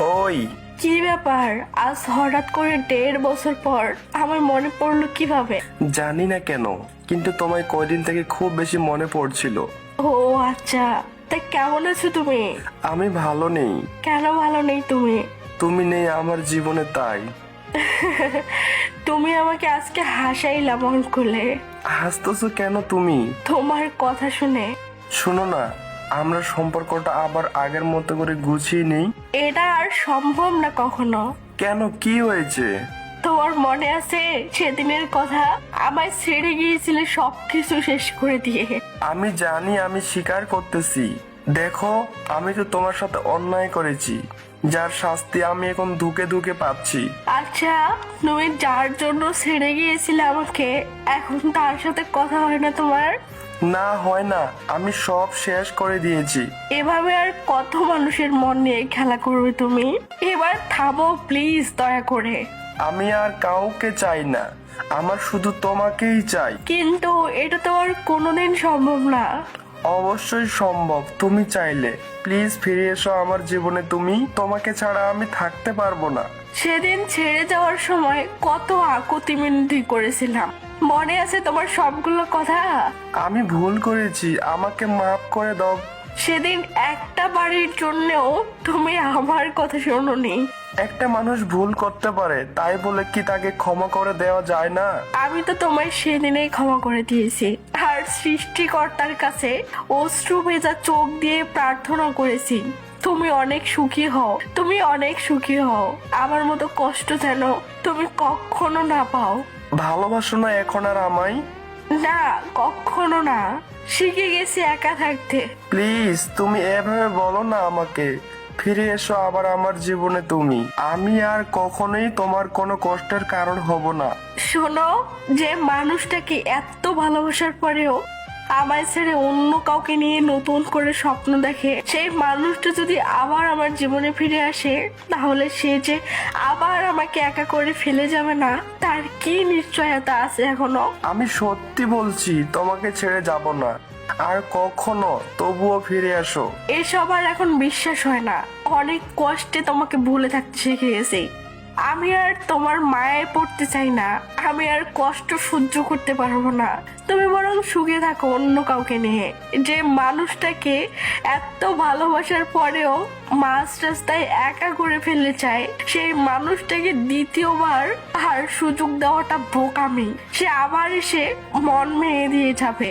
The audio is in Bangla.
ওই, কি ব্যাপার? আজ হঠাৎ করে 1.5 বছর পর আমার মনে পড়লো কিভাবে? জানি না কেন, কিন্তু তোমায় কয়দিন থেকে খুব বেশি মনে পড়ছিল। ও আচ্ছা, তা কেমন আছো তুমি? আমি ভালো নেই। কেন ভালো নেই তুমি? তুমি নেই আমার জীবনে, তাই। তুমি আমাকে আজকে হাসাইলা মন খুলে। হাসতেছো কেন তুমি? তোমার কথা শুনে। শোনো না, আমরা সম্পর্কটা আবার আগের মতো করে গুছিয়ে নেই। এটা আর সম্ভব না কখনো। কেন, কি হয়েছে? তোমার মনে আছে সেদিনের কথা? আমায় ছেড়ে গিয়েছিলে সবকিছু শেষ করে দিয়ে। আমি জানি, আমি স্বীকার করতেছি। দেখো, আমি তো তোমার সাথে অন্যায় করেছি, যার শাস্তি আমি এখন ধুকে ধুকে পাচ্ছি। আচ্ছা, তুমি যার জন্য ছেড়ে গিয়েছিলে আমাকে, এখন তার সাথে কথা হয় না তোমার? না, হয় না। আমি সব শেষ করে দিয়েছি। এভাবে আর কত মানুষের মন নিয়ে খেলা করবে তুমি? এবার থামো প্লিজ, দয়া করে। আমি আর কাউকে চাই না, আমার শুধু তোমাকেই চাই। কিন্তু এটা তো আর কোনোদিন সম্ভব না। অবশ্যই সম্ভব, তুমি চাইলে। প্লিজ ফিরে এসো আমার জীবনে। তোমাকে ছাড়া আমি থাকতে পারবো না। সেদিন ছেড়ে যাওয়ার সময় কত আকুতি মিনতি করেছিলাম, মনে আছে তোমার সবগুলো কথা? আমি ভুল করেছি, আমাকে মাফ করে দাও। সেদিন একটা বাড়ির জন্যও তুমি আমার কথা শোনোনি। একটা মানুষ ভুল করতে পারে, তাই বলে কি তাকে ক্ষমা করে দেওয়া যায় না? আমি তো তোমায় সেদিনেই ক্ষমা করে দিয়েছি, আর সৃষ্টিকর্তার কাছে অশ্রু ভেজা চোখ দিয়ে প্রার্থনা করেছি তুমি অনেক সুখী হও, তুমি অনেক সুখী হও। আমার মতো কষ্ট যেন তুমি কখনো না পাও। ভালোবাসো না এখন আর আমায়? না, কখনো না। শিখে গেছি একা থাকতে। প্লিজ, তুমি এভাবে বলো না আমাকে। ফিরে এসো আবার আমার জীবনে। আমি আর কখনোই তোমার কোনো কষ্টের কারণ হব না। শোনো, যে মানুষটাকে এত ভালোবাসার পরেও আমায় ছেড়ে অন্য কাউকে নিয়ে নতুন করে স্বপ্ন দেখে, সেই মানুষটা যদি আবার আমার জীবনে ফিরে আসে, তাহলে সে যে আবার আমাকে একা করে ফেলে যাবে না, তার কি নিশ্চয়তা আছে এখনো? আমি সত্যি বলছি, তোমাকে ছেড়ে যাব না আর কখনো। তবুও ফিরে এসো। এসব আর এখন বিশ্বাস হয় না। অনেক কষ্টে তোমাকে ভুলে থাকতে শিখে গেছি। আমি আর তোমার মায়ায় পড়তে চাই না। আমি আর কষ্ট সহ্য করতে পারবো না। তুমি বরং সুখে থাকো অন্য কাউকে নিয়ে। যে মানুষটাকে এত ভালোবাসার পরেও মাঝ রাস্তায় একা করে ফেলতে চায়, সেই মানুষটাকে দ্বিতীয়বার আর সুযোগ দেওয়াটা বোকামি। সে আবার এসে মন ভেঙে দিয়ে যাবে।